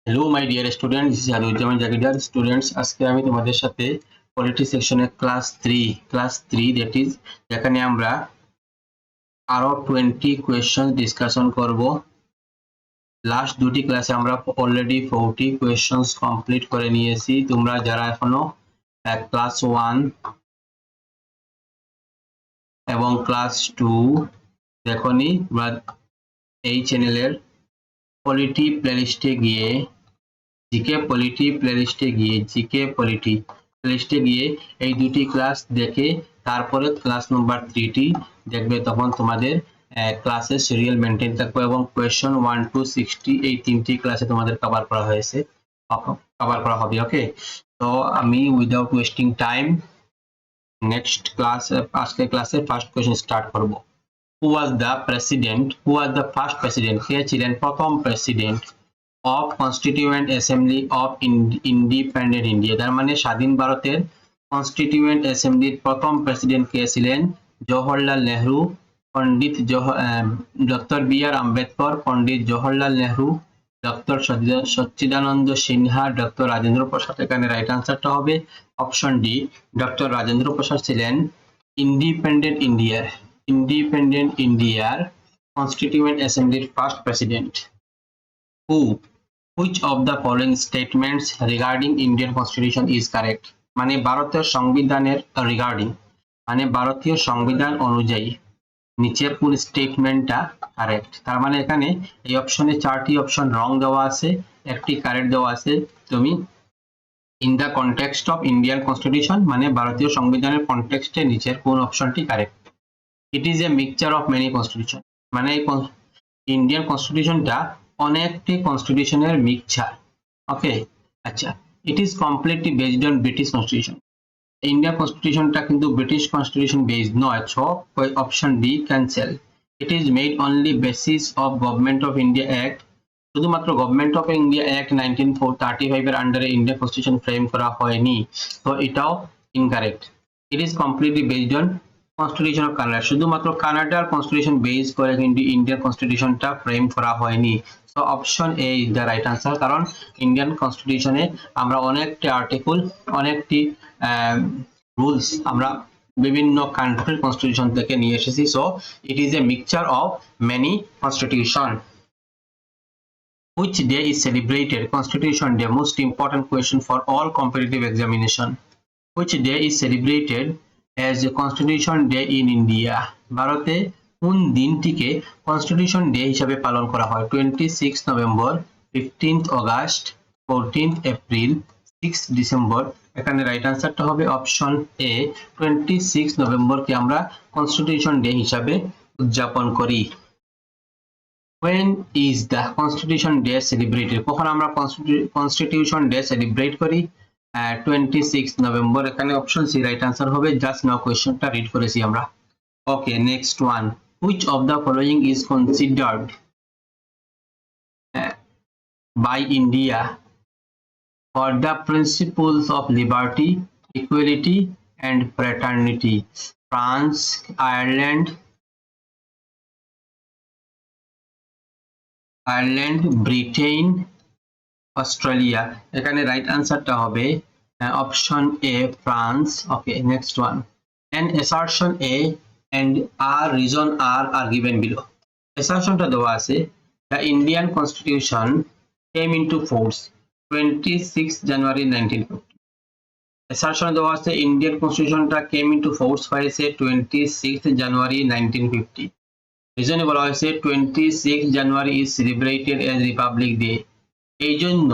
Hello my dear students, this is Harujaman Jagidar. Students, আজকে আমি তোমাদের সাথে পলিটি সেকশনে ক্লাস 3 দ্যাট ইজ যেখানে আমরা আরো 20 কোয়েশ্চন ডিসকাশন করব। লাস্ট দুটি ক্লাসে আমরা অলরেডি 40 কোয়েশ্চনস কমপ্লিট করে নিয়েছি। তোমরা যারা এখনো ক্লাস 1 এবং ক্লাস 2 দেখোনি বা এই চ্যানেলের পলিটি প্লেলিস্টে গিয়ে জিকে পলিটি প্লেলিস্টে গিয়ে এই দুটি ক্লাস দেখে তারপরে ক্লাস নাম্বার 3টি দেখবে, তখন তোমাদের ক্লাসের সিরিয়াল মেনটেন থাকবে এবং কোয়েশ্চন 1 টু 60 এই তিনটি ক্লাসে তোমাদের কভার করা হবে। ওকে, তো আমি without wasting time next class আজকের ক্লাসের ফার্স্ট কোয়েশ্চন স্টার্ট করব। হু ওয়াজ দ্য ফার্স্ট প্রেসিডেন্ট? কে ছিলেন প্রথম president of constituent assembly of independent India? তার মানে স্বাধীন ভারতের কনস্টিটিউয়েন্ট অ্যাসেম্বলির প্রথম প্রেসিডেন্ট কে ছিলেন? Jawaharlal Nehru, Pandit doctor B R Ambedkar, Pandit Jawaharlal Nehru, doctor Sachchidananda Sinha, doctor Rajendra Prasad. এখানে রাইট আনসারটা হবে option D, doctor Rajendra Prasad ছিলেন ইন্ডিপেন্ডেন্ট ইন্ডিয়ার কনস্টিটিউয়েন্ট অ্যাসেম্বলির first president. Which of the following statements regarding Indian Constitution is correct? মানে ভারতের সংবিধানের ভারতীয় সংবিধান অনুযায়ী নিচের কোন স্টেটমেন্টটা কারেক্ট? তার মানে এখানে এই অপশনে 4টি অপশন রং দেওয়া আছে, একটি কারেক্ট দেওয়া আছে। তুমি in the context of Indian constitution মানে ভারতীয় সংবিধানের কনটেক্সটে নিচের কোন অপশনটি correct? It is a mixture of many constitution মানে ইন্ডিয়ান কনস্টিটিউশনটা অনেকটি কনস্টিটিউশনের মিক্সচার। ওকে, আচ্ছা, it is completely based on British constitution. Indian কনস্টিটিউশনটা কিন্তু ব্রিটিশ কনস্টিটিউশন বেসড নয়, so option D cancel. It is made only basis of government of India act. শুধুমাত্র গভর্নমেন্ট অফ ইন্ডিয়া অ্যাক্ট 1935 এর আন্ডারে ইন্ডিয়ান কনস্টিটিউশন ফ্রেম করা হয়নি, তো এটাও incorrect. It is completely based on constitution of Canada. শুধুমাত্র কানাডার কনস্টিটিউশন বেস করে কিন্তু ইন্ডিয়ান কনস্টিটিউশনটা ফ্রেম করা হয়নি, so option A is the right answer. কারণ ইন্ডিয়ান কনস্টিটিউশনে আমরা অনেকটি আর্টিকেল, অনেকটি রুলস আমরা বিভিন্ন কান্ট্রির কনস্টিটিউশন থেকে নিয়ে এসেছি, so it is a mixture of many constitution. Which day is celebrated? Constitution Day, most important question for all competitive examination. Which day is celebrated as a Constitution Day in India? ভারতে কোন দিনটিকে constitution day হিসাবে পালন করা হয়? 26 November, 15th August, 14th April, 6 December. এখানে right আনসারটা হবে অপশন এ, 26 নভেম্বরকে আমরা কনস্টিটিউশন ডে হিসাবে উদযাপন করি। When is the Constitution Day celebrated? কখন আমরা কনস্টিটিউশন ডে সেলিব্রেট করি? 26 নভেম্বর। এখানে অপশন সি রাইট আনসার হবে। জাস্ট নাও কোয়েশ্চনটা রিড করেছি আমরা। Okay, next one. Which of the following is considered by India for the principles of liberty, equality and fraternity? France, Ireland, Britain, Australia. এখানে right আনসারটা হবে option A, France. Okay, next one. An assertion A and R reason R are given below. Assertionটা দেওয়া আছে, the Indian Constitution came into force 26 January 1950. Assertion দেওয়া আছে Indian কনস্টিটিউশনটা came into force হয়েছে 26 জানুয়ারি 1950। রিজনে বলা হয়েছে 26 January is celebrated as Republic Day. এই জন্য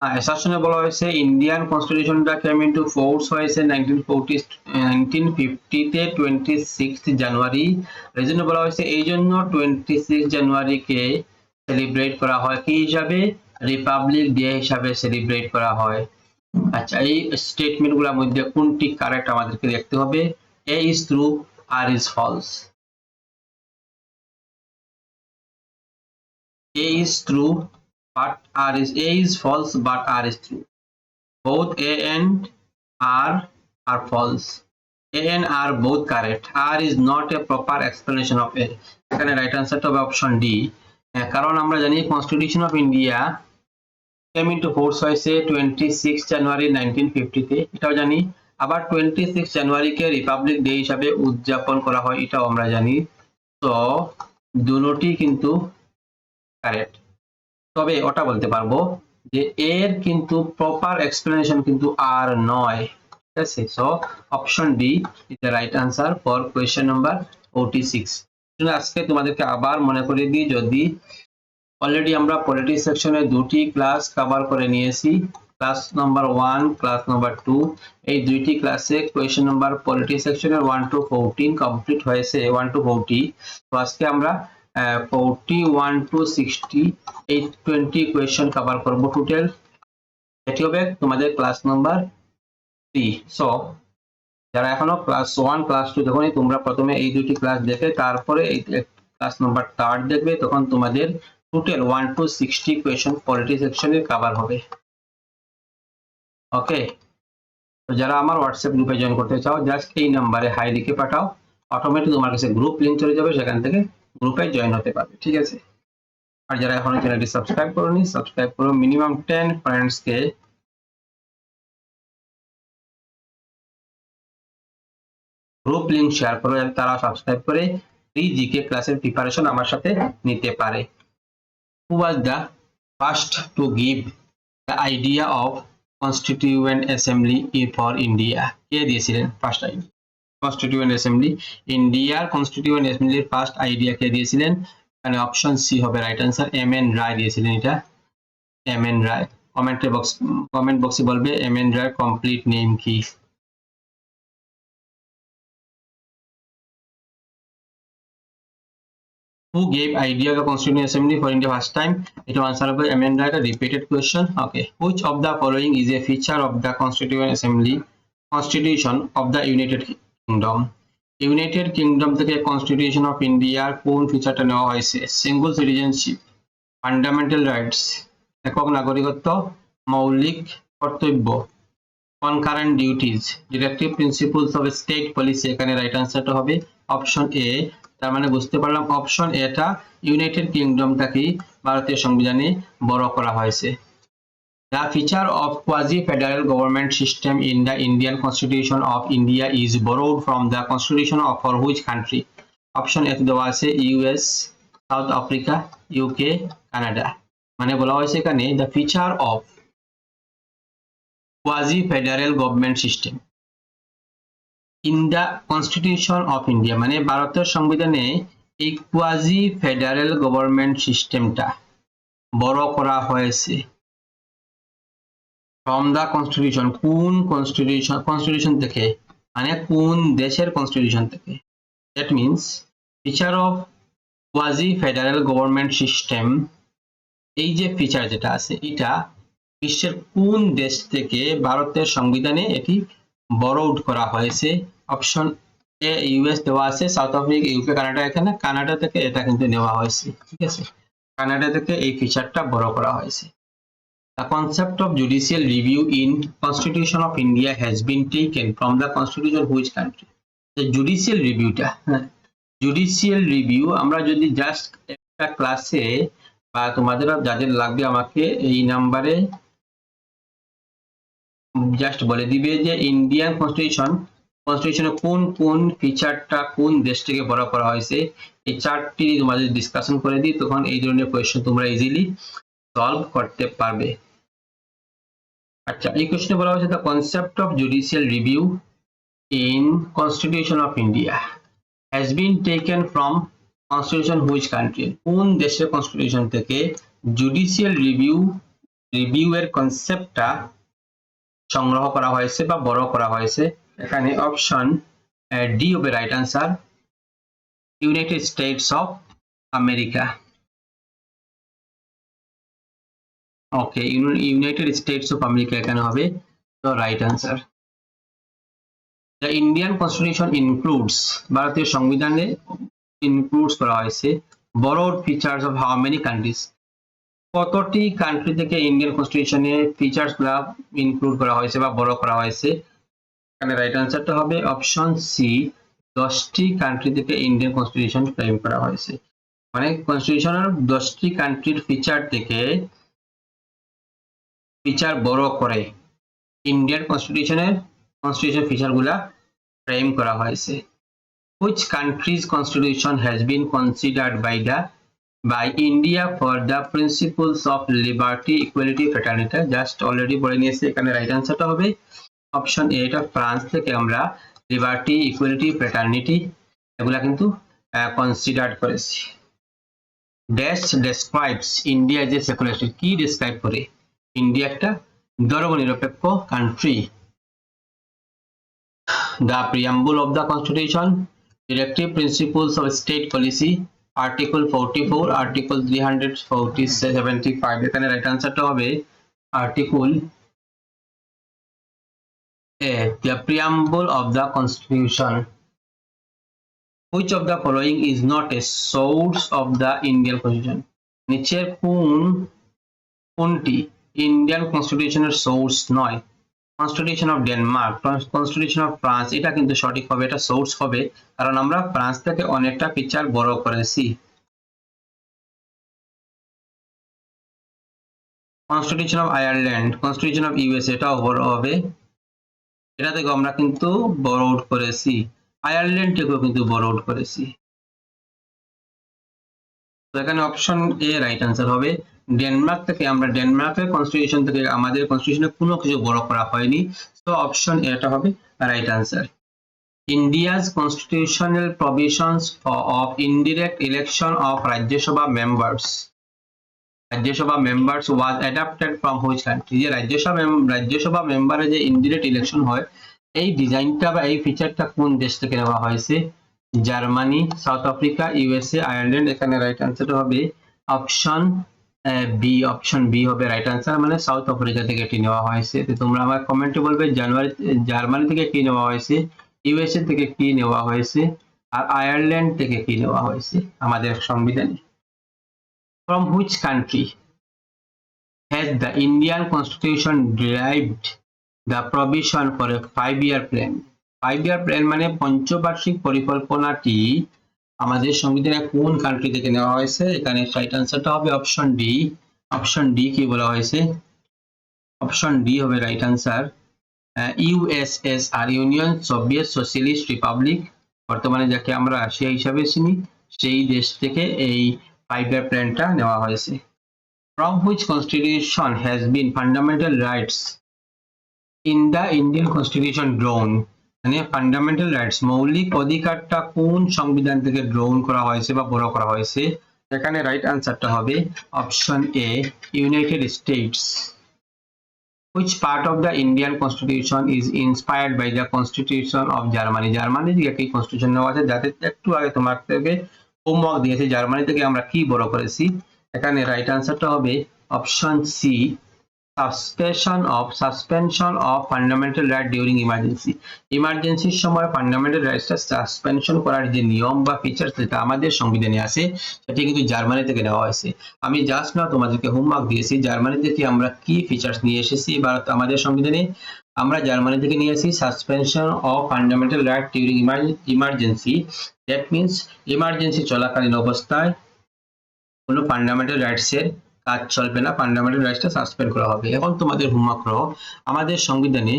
অ্যাসারশনে বলা হয়েছে ইন্ডিয়ান কনস্টিটিউশনটা কেম ইনটু ফোর্স হয়েছে 1950 তে 26 জানুয়ারি। রিজনে বলা হয়েছে এই জন্য 26 জানুয়ারিকে সেলিব্রেট করা হয় কি হিসাবে? রিপাবলিক ডে হিসাবে সেলিব্রেট করা হয়। আচ্ছা, এই স্টেটমেন্টগুলোর মধ্যে কোনটি কারেক্ট আমাদেরকে দেখতে হবে। A is true, R is false. A is true but R is A is false but R is true. Both A and R are false. A and R both correct. R is not a proper explanation of A. এখানে right আনসারটা হবে option D. কারণ আমরা জানি constitution of India came into force হয়েছে 26 জানুয়ারি 1950 তে, এটাও জানি। আবার 26 জানুয়ারিকে রিপাবলিক ডে হিসাবে উদযাপন করা হয়, এটাও আমরা জানি। তো দুটোটি কিন্তু কারেক্ট। তবে ওটা বলতে পারবো যে এর কিন্তু প্রপার এক্সপ্লেনেশন কিন্তু আর নয়, ঠিক আছে। So option D is the right answer for question number 46। আজকে তোমাদেরকে আবার মনে করিয়ে দিই, যদি অলরেডি আমরা পলিটিক্স সেকশনে দুটি ক্লাস কভার করে নিয়েছি, ক্লাস নাম্বার 1, ক্লাস নাম্বার 2। এই দুইটি ক্লাসে কোয়েশ্চেন নাম্বার পলিটিক্স সেকশনের 1 to 14 কমপ্লিট হয়েছে, 1 to 40। তো আজকে আমরা 41 to 60 এই 20 কোয়েশ্চেন কভার করব টোটাল। এটি হবে তোমাদের ক্লাস নাম্বার 3। সো যারা এখনো ক্লাস 1, ক্লাস 2 দেখোনি, তোমরা প্রথমে এই দুটি ক্লাস দেখে তারপরে এই ক্লাস নাম্বার 3 দেখবে, তখন তোমাদের টোটাল 1 to 60 কোয়েশ্চন পলিটিক্স সেকশনে কভার হবে। ওকে, তো যারা আমার হোয়াটসঅ্যাপ গ্রুপে জয়েন করতে চাও, জাস্ট এই নাম্বারে হাই লিখে পাঠাও, অটোমেটিক তোমার কাছে গ্রুপ লিংক চলে যাবে, সেখান থেকে গ্রুপে জয়েন হতে পারবে, ঠিক আছে। আর যারা এখনো চ্যানেলটি সাবস্ক্রাইব করোনি, সাবস্ক্রাইব করো, মিনিমাম 10 ফ্রেন্ডসকে গ্রুপ লিংক শেয়ার করো, তারা সাবস্ক্রাইব করে এই জিকে ক্লাসের প্রিপারেশন আমার সাথে নিতে পারে। Who was the first to give the idea of constituent assembly for India? কে দিয়েছিলেন ফার্স্ট আইডিয়া কনস্টিটিউয়েন্ট অ্যাসেম্বলি? ইন্ডিয়ার কনস্টিটিউয়েন্ট অ্যাসেম্বলির ফার্স্ট আইডিয়া কে দিয়েছিলেন? এখানে অপশন সি হবে রাইট আনসার, এম এন রায় দিয়েছিলেন। এটা এম এন রায়। কমেন্ট বক্সে বলবে এম এন রায় কমপ্লিট নেম কি। Who gave idea of the Constituent Assembly for India first time? It was answered by M. N. Rao, a repeated question. Okay. Which of the following is a feature of the Constituent Assembly Constitution of the United Kingdom? United Kingdom থেকে Constitution of India কোন ফিচারটা নেওয়া হয়েছে? Single citizenship, fundamental rights, একক নাগরিকত্ব, মৌলিক কর্তব্য, concurrent duties, directive principles of state policy. এখানে right আনসারটা হবে অপশন এ। তার মানে বুঝতে পারলাম অপশন এটা ইউনাইটেড কিংডমটাকেই ভারতীয় সংবিধানে বড় করা হয়েছে। The feature of quasi-federal government system in the Indian Constitution of India is borrowed from the Constitution of for which country? Option A দেওয়া আছে US, south Africa, UK, Canada. মানে বলা হয়েছে এখানে the feature of quasi-federal government system in the Constitution of India, মানে ভারতের সংবিধানে এই কোয়াজি ফেডারেল গভর্নমেন্ট সিস্টেমটা বড় করা হয়েছে ফ্রম দা কনস্টিটিউশন। কোন কনস্টিটিউশন থেকে, মানে কোন দেশের কনস্টিটিউশন থেকে। That means feature of quasi federal government system, এই যে ফিচার যেটা আছে, এটা বিশ্বের কোন দেশ থেকে ভারতের সংবিধানে এটি বরোড করা হয়েছে? অপশন এ ইউএস দেওয়া আছে, সাউথ আফ্রিকা, ইউকে, কানাডা। এখানে কানাডা থেকে এটা কিন্তু নেওয়া হয়েছে, ঠিক আছে। কানাডা থেকে এই ফিচারটা বড় করা হয়েছে। The concept of judicial review in Constitution of India has been taken from the Constitution of which country? The judicial reviewটা, জুডিশিয়াল রিভিউ আমরা যদি জাস্ট একটা ক্লাসে বা তোমাদের যাদের লাগবে আমাকে এই নাম্বারে জাস্ট বলে দিবে যে ইন্ডিয়ান কনস্টিটিউশনে কোন কোন ফিচারটা কোন দেশ থেকে বড় করা হয়েছে, এই চারটি তোমাদের ডিসকাশন করে দিই, তখন এই ধরনের কোয়েশ্চেন তোমরা ইজিলি সলভ করতে পারবে। আচ্ছা, এই কোয়েশ্চনে বলা হয়েছে the concept of judicial review in constitution of India has been taken from constitution which country? কোন দেশের কনস্টিটিউশন থেকে জুডিশিয়াল রিভিউ এর কনসেপ্টটা সংগ্রহ করা হয়েছে বা বড় করা হয়েছে? এখানে অপশন ডি হবে right answer, United States of America. Okay, United States of America এখানে হবে তো right answer. The Indian constitution includes, ভারতীয় সংবিধানে ইনক্লুডস করা হয়েছে বড়োড features of how many countries? কতটি কান্ট্রি থেকে ইন্ডিয়ান কনস্টিটিউশনে ফিচার্স গুলা ইনক্লুড করা হয়েছে বা বড় করা হয়েছে? এখানে রাইট আনসারটা হবে অপশন সি, 10টি কান্ট্রি থেকে ইন্ডিয়ান কনস্টিটিউশন ক্লেম করা হয়েছে। মানে কনস্টিটিউশনের 10টি কান্ট্রির ফিচার থেকে ফিচার বড় করে ইন্ডিয়ান কনস্টিটিউশন ফিচারগুলা ফ্রেম করা হয়েছে। Which country's constitution has been considered by India for the principles of liberty, equality, fraternity? Just already পড়ে নিয়েছি, এখানে রাইট আনসারটা হবে অপশন এ। এটা ফ্রান্স থেকে আমরা লিবার্টি, ইকুয়ালিটি, ফ্রেটার্নিটি এগুলা কিন্তু কনসিডার করেছি। ড্যাশ ডেসক্রাইবস ইন্ডিয়া যে সেকুলার স্টেট, কি ডেসক্রাইব করে? ইন্ডিয়া একটা ধর্মনিরপেক্ষ country. The preamble of the constitution, directive principles of state policy, article 44, article 375, এখানে রাইট আনসারটা হবে article A, the preamble of the constitution. Which of the following is not a source of the Indian constitution? নিচের কোনটি Indian কনস্টিটিউশনের source নয়? Constitution of Denmark, constitution of France, এটা কিন্তু সঠিক হবে, এটা সোর্স হবে, কারণ আমরা ফ্রান্স থেকে অনেকটা ফিচার বড় করেছি। Constitution of Ireland, constitution of USA, এটাও বড় হবে, এটা থেকে আমরা কিন্তু বড় আউট করেছি। আয়ারল্যান্ড থেকেও কিন্তু বড় আউট করেছি। তো এখানে অপশন এ রাইট আনসার হবে। ডেনমার্ক থেকে আমরা ডেনমার্কের কনস্টিটিউশন থেকে আমাদের কনস্টিটিউশনে কোনো কিছু বড় করা হয়নি, তো অপশন এটা হবে right answer. India's constitutional provisions of indirect election of Rajya Sabha members was adapted from which country? যে রাজ্য সভা মেম্বারে যে ইনডিরেক্ট ইলেকশন হয়, এই ডিজাইনটা বা এই ফিচারটা কোন দেশ থেকে নেওয়া হয়েছে? Germany, south Africa, USA, Ireland. এখানে রাইট আনসারটা হবে অপশন বি হবে রাইট আনসার, মানে সাউথ আফ্রিকা থেকে এটি নেওয়া হয়েছে। তো তোমরা আমার কমেন্টে বলবে জার্মানি থেকে কি নেওয়া হয়েছে, ইউএসএ থেকে কি নেওয়া হয়েছে, আর আয়ারল্যান্ড থেকে কি নেওয়া হয়েছে আমাদের সংবিধানে। From which country has the Indian constitution derived the provision for a 5-year plan? 5-year plan মানে পঞ্চবার্ষিক পরিকল্পনাটি আমাদের সংবিধানে কোন কান্ট্রি থেকে নেওয়া হয়েছে? এখানে রাইট আনসারটা হবে অপশন ডি। অপশন ডি কি বলা হয়েছে? অপশন ডি হবে right answer. USSR, union Soviet socialist Republic, বর্তমানে যাকে আমরা রাশিয়া হিসাবে চিনি, সেই দেশ থেকে এই 5-year প্ল্যানটা নেওয়া হয়েছে। From which constitution has been fundamental rights in the Indian constitution drawn? মানে ফান্ডামেন্টাল রাইটস, মৌলিক অধিকারটা কোন সংবিধান থেকে ড্রোন করা হয়েছে বা বড় করা হয়েছে? এখানে রাইট আনসারটা হবে option A, United states. Which part of the Indian constitution is inspired by the constitution of Germany? Germany থেকে কি কনস্টিটিউশন নেওয়া আছে? যাতে একটু আগে তোমার থেকে হোমওয়ার্ক দিয়েছে জার্মানি থেকে আমরা কি বড় করেছি। এখানে রাইট আনসারটা হবে option C, suspension of fundamental right during emergency. ইমার্জেন্সির সময় ফান্ডামেন্টাল রাইটসটা সাসপেনশন করার যে নিয়ম বা ফিচার্স যেটা আমাদের সংবিধানে আছে, সেটি কিন্তু জার্মানি থেকে নেওয়া হয়েছে। আমি জাস্ট না তোমাদেরকে হোমওয়ার্ক দিয়েছি জার্মানি থেকে আমরা কি ফিচার্স নিয়ে এসেছি এবার আমাদের সংবিধানে। আমরা জার্মানি থেকে নিয়ে এসেছি suspension of fundamental right during emergency. That means emergency চলাকালীন অবস্থায় কোনো ফান্ডামেন্টাল রাইটসের কাজ চলবে না, ফান্ডামেন্টাল রাইটসটা সাসপেন্ড করা হবে। এখন তোমাদের হোমওয়ার্ক হলো আমাদের সংবিধানে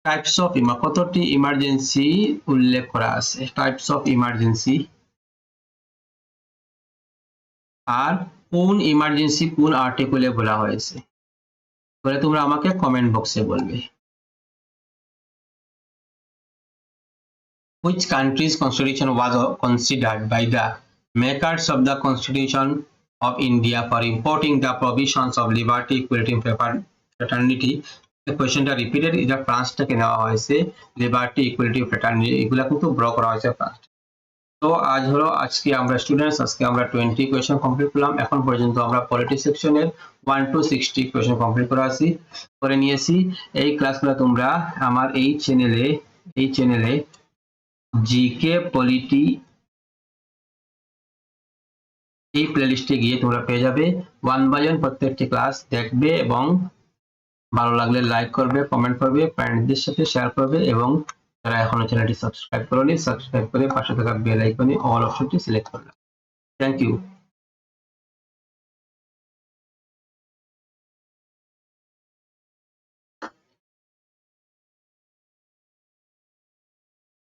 টাইপস অফ কতটি ইমার্জেন্সি উল্লেখ করা আছে, টাইপস অফ ইমার্জেন্সি, আর কোন ইমার্জেন্সি কোন আর্টিকেলে বলা হয়েছে, বলে তোমরা আমাকে কমেন্ট বক্সে বলবে। Which country's constitution was considered by the makers of the Constitution of India for importing the provisions of liberty, equality, and fraternity? The questionটা রিপিটেড, এটা ফ্রান্স থেকে নেওয়া হয়েছে। লিবার্টি, ইকুয়ালিটি, ফ্রেটার্নিটি এগুলা কিন্তু ব্র করা হয়েছে ফ্রান্স। তো আজকে আমরা স্টুডেন্টস আমরা 20 কোয়েশ্চেন কমপ্লিট করলাম। এখন পর্যন্ত আমরা পলিটি সেকশনের 1 to 60 কোয়েশ্চেন কমপ্লিট করে নিয়েছি। এই ক্লাসগুলো তোমরা আমার এই চ্যানেলে জিকে পলিটি এই প্লেলিস্টে গিয়ে তোমরা পেয়ে যাবে। 1 by 1 প্রত্যেকটি ক্লাস দেখবে এবং ভালো লাগলে লাইক করবে, কমেন্ট করবে, ফ্রেন্ডদের সাথে শেয়ার করবে এবং যারা এখনো চ্যানেলটি সাবস্ক্রাইব করোনি সাবস্ক্রাইব করে পাশে থাকা বেল আইকনে অল অপশনটি সিলেক্ট করবে। Thank you.